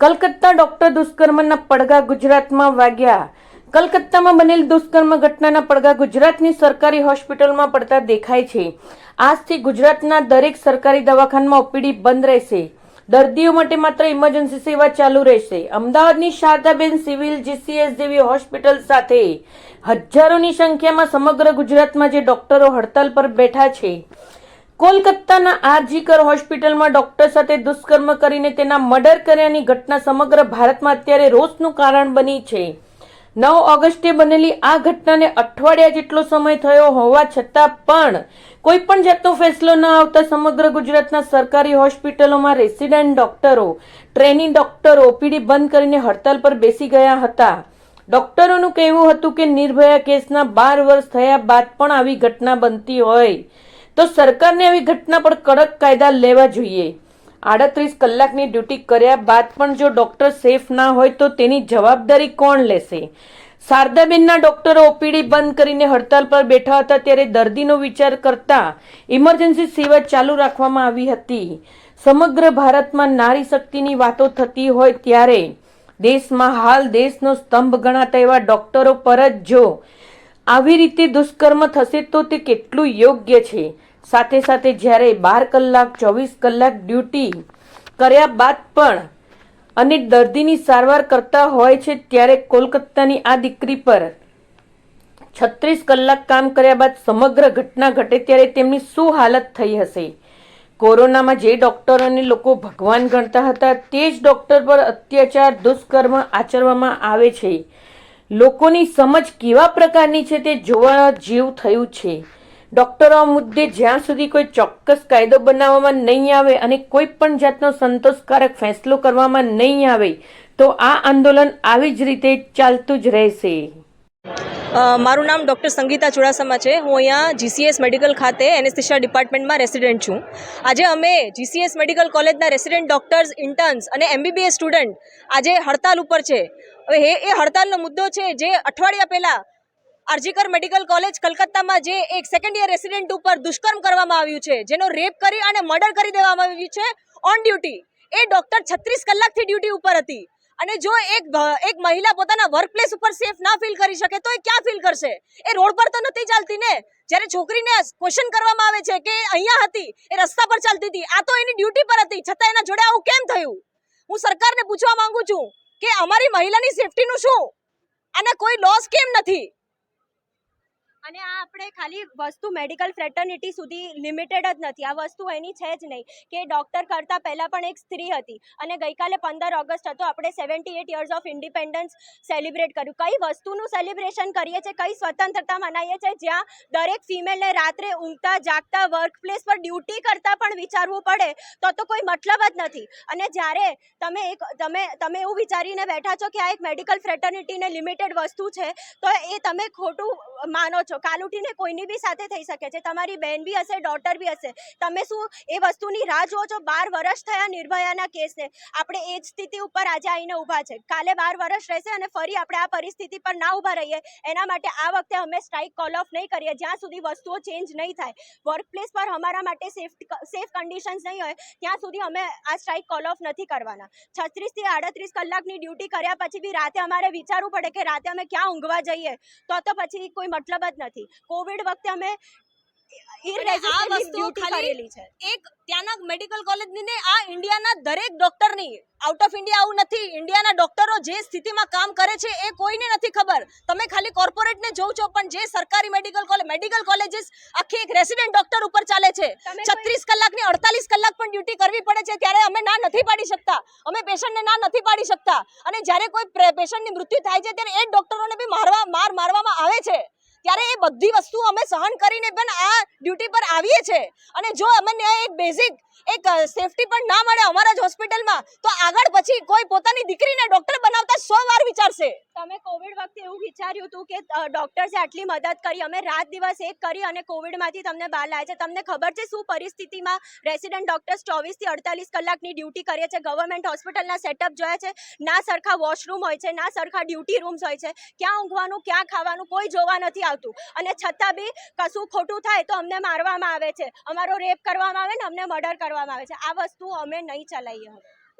Calcutta doctor દુષ્કર્મના પડઘા ગુજરાતમાં વાગ્યા. કલકત્તામાં બનેલ દુષ્કર્મ ઘટનાના પડઘા ગુજરાતની સરકારી હોસ્પિટલમાં પડતા દેખાય છે. આજથી ગુજરાતના દરેક સરકારી દવાખાનામાં ઓપીડી બંધ રહેશે. દર્દીઓ માટે માત્ર ઇમરજન્સી સેવા ચાલુ રહેશે. અમદાવાદની શારદાબેન સિવિલ જીસીએસ જેવી હોસ્પિટલ સાથે હજારોની સંખ્યામાં સમગ્ર ગુજરાતમાં જે ડોક્ટરો હડતાલ પર બેઠા છે. કોલકાતાના આરજીકર હોસ્પિટલમાં ડોક્ટર સાથે દુષ્કર્મ કરીને તેના મર્ડર કર્યાની ઘટના સમગ્ર ભારતમાં અત્યારે રોષનું કારણ બની છે. 9 ઓગસ્ટે બનેલી આ ઘટનાને અઠવાડિયા જેટલો સમય થયો હોવા છતાં પણ કોઈ પણ જાતનો ફેસલો ન આવતા સમગ્ર ગુજરાતના સરકારી હોસ્પિટલોમાં રેસિડેન્ટ ડોક્ટરો, ટ્રેની ડોક્ટરો ઓપીડી બંધ કરીને હડતાલ પર બેસી ગયા હતા. ડોક્ટરોનું કહેવું હતું કે નિર્ભયા કેસના 12 વર્ષ થયા બાદ પણ આવી ઘટના બનતી હોય તો સરકારને આવી ઘટના પર કડક કાયદા લેવા જોઈએ. 38 કલાકની ડ્યુટી કર્યા બાદ પણ જો ડોક્ટર સેફ ના હોય તો તેની જવાબદારી કોણ લેશે? શારદાબેનના ડોક્ટરો ઓપીડી બંધ કરીને હડતાલ પર બેઠા હતા ત્યારે દર્દીનો વિચાર કરતા ઇમરજન્સી સેવા ચાલુ રાખવામાં આવી હતી. સમગ્ર ભારતમાં નારી શક્તિની વાતો થતી હોય ત્યારે દેશમાં હાલ દેશનો સ્તંભ ગણાતા એવા ડોક્ટરો પર જ જો આવી રીતે દુષ્કર્મ થશે તો તે કેટલું યોગ્ય છે? સાથે સાથે જ્યારે 12 કલાક 24 કલાક ડ્યુટી કર્યા બાદ પણ અને દર્દીની સારવાર કરતા હોય છે ત્યારે કોલકાતાની આ દીકરી પર 36 કલાક કામ કર્યા બાદ સમગ્ર ઘટના ઘટે ત્યારે તેમની શું હાલત થઈ હશે? કોરોનામાં જે ડોક્ટરોને લોકો ભગવાન ગણતા હતા તે જ ડોક્ટર પર અત્યાચાર દુષ્કર્મ આચરવામાં આવે છે. લોકોની સમજ કેવા પ્રકારની છે તે જોવા જેવું થયું છે. ડોક્ટરો મુદ્દે જ્યાં સુધી કોઈ ચોક્કસ કાયદો બનાવવામાં નહીં આવે અને કોઈ પણ જાતનો સંતોષકારક ફેસલો કરવામાં નહીં આવે તો આ આંદોલન આવી જ રીતે ચાલતું જ રહેશે. મારું નામ ડૉક્ટર સંગીતા ચુડાસમા છે. હું અહીંયા જીસીએસ મેડિકલ ખાતે એનેસ્થેશિયા ડિપાર્ટમેન્ટમાં રેસિડેન્ટ છું. આજે અમે જીસીએસ મેડિકલ કોલેજના રેસિડેન્ટ ડૉક્ટર્સ, ઇન્ટર્ન્સ અને એમબીબીએસ સ્ટુડન્ટ આજે હડતાલ ઉપર છે. હવે એ હડતાલનો મુદ્દો છે જે અઠવાડિયા પહેલાં આરજીકર મેડિકલ કોલેજ કલકત્તામાં જે એક સેકન્ડ યર રેસિડેન્ટ ઉપર દુષ્કર્મ કરવામાં આવ્યું છે, જેનો રેપ કરી અને મર્ડર કરી દેવામાં આવ્યું છે ઓન ડ્યુટી. એ ડૉક્ટર 36 કલાકથી ડ્યુટી ઉપર હતી અને જો એક મહિલા પોતાના વર્ક પ્લેસ ઉપર સેફ ના ફીલ કરી શકે તો એ ક્યાં ફીલ કરશે? એ રોડ પર તો નથી ચાલતી ને. જ્યારે છોકરીને ક્વેશ્ચન કરવામાં આવે છે કે અહીંયા હતી, એ રસ્તા પર ચાલતી હતી, આ તો એની ડ્યુટી પર હતી, છતાં એના જોડે આવું કેમ થયું? હું સરકારને પૂછવા માંગુ છું કે અમારી મહિલાની સેફટીનું શું? આના કોઈ લોસ કેમ નથી? અને આ આપણે ખાલી વસ્તુ મેડિકલ ફ્રેટર્નિટી સુધી લિમિટેડ જ નથી. આ વસ્તુ એની છે જ નહીં કે ડૉક્ટર કરતાં પહેલાં પણ એક સ્ત્રી હતી અને ગઈકાલે 15 ઓગસ્ટ હતો. આપણે 78 યર્સ ઓફ ઇન્ડિપેન્ડન્સ સેલિબ્રેટ કર્યું. કઈ વસ્તુનું સેલિબ્રેશન કરીએ છીએ, કઈ સ્વતંત્રતા મનાવીએ છીએ જ્યાં દરેક ફિમેલને રાત્રે ઊંઘતા જાગતા વર્ક પ્લેસ પર ડ્યુટી કરતાં પણ વિચારવું પડે તો કોઈ મતલબ જ નથી. અને જ્યારે તમે એવું વિચારીને બેઠા છો કે આ એક મેડિકલ ફ્રેટર્નિટીને લિમિટેડ વસ્તુ છે તો એ તમે ખોટું માનો છો. કાલ ઉઠીને કોઈની બી સાથે થઈ શકે છે. તમારી બહેન બી હશે, ડોટર બી હશે. તમે શું એ વસ્તુની રાહ જુઓ છો? 12 વર્ષ થયા નિર્ભયાના કેસને. આપણે એ જ સ્થિતિ ઉપર આજે આવીને ઊભા છે. કાલે 12 વર્ષ રહેશે અને ફરી આપણે આ પરિસ્થિતિ પર ના ઊભા રહીએ એના માટે આ વખતે અમે સ્ટ્રાઇક કોલ ઓફ નહીં કરીએ જ્યાં સુધી વસ્તુઓ ચેન્જ નહીં થાય. વર્ક પ્લેસ પર અમારા માટે સેફ કન્ડિશન્સ નહીં હોય ત્યાં સુધી અમે આ સ્ટ્રાઇક કોલ ઓફ નથી કરવાના. 36 થી 38 કલાકની ડ્યુટી કર્યા પછી બી રાતે અમારે વિચારવું પડે કે રાતે અમે ક્યાં ઊંઘવા જઈએ તો પછી કોઈ મતલબ જ નથી. કોવિડ વખતે અમે આ વસ્તુ કરેલી છે એક ત્યાંના મેડિકલ કોલેજની ને આ ઇન્ડિયાના દરેક ડોક્ટરની. આઉટ ઓફ ઇન્ડિયા આવું નથી. ઇન્ડિયાના ડોક્ટરો જે સ્થિતિમાં કામ કરે છે એ કોઈને નથી ખબર. તમે ખાલી કોર્પોરેટને જોવ છો પણ જે સરકારી મેડિકલ કોલેજીસ આખી એક રેસિડેન્ટ ડોક્ટર ઉપર ચાલે છે. 36 કલાકની 48 કલાક પણ ડ્યુટી કરવી પડે છે ત્યારે અમે ના નથી પાડી શકતા. અમે પેશન્ટને ના નથી પાડી શકતા. અને જ્યારે કોઈ પેશન્ટની મૃત્યુ થાય છે ત્યારે એ ડોક્ટરોને બી મારવામાં આવે છે. ત્યારે એ બધી વસ્તુ અમે સહન કરીને પણ આ ડ્યુટી પર આવીએ છીએ. અને જો અમને એક બેઝિક એક સેફટી પણ ના મળે અમારા જ હોસ્પિટલમાં તો આગળ પછી કોઈ પોતાની દીકરીને ડોક્ટર બનાવતા 100 વાર વિચારશે. તમે કોવિડ વખતે એવું વિચાર્યું હતું કે ડોક્ટર્સે આટલી મદદ કરી, અમે રાત દિવસ એક કરી અને કોવિડમાંથી તમને બહાર લાવ્યા છે. તમને ખબર છે શું પરિસ્થિતિમાં રેસિડેન્ટ ડોક્ટર્સ 24 થી 48 કલાકની ડ્યુટી કરે છે? ગવર્મેન્ટ હોસ્પિટલના સેટઅપ જોયા છે? ના સરખા વોશરૂમ હોય છે, ના સરખા ડ્યુટી રૂમ્સ હોય છે. ક્યાં ઊંઘવાનું, ક્યાં ખાવાનું કોઈ જોવા નથી આવતું. અને છતાં બી કશું ખોટું થાય તો અમને મારવામાં આવે છે, અમારો રેપ કરવામાં આવે ને અમને મર્ડર કરવામાં આવે છે. આ વસ્તુ અમે નહીં ચલાવીએ.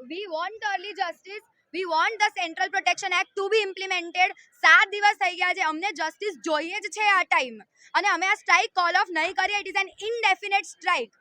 We want early justice, we want the central protection act to be implemented. 7 દિવસ થઈ ગયા છે, અમને જસ્ટિસ જોઈએ જ છે આ ટાઈમ, અને અમે આ સ્ટ્રાઇક કોલ ઓફ નહીં કરીએ, it is an indefinite strike.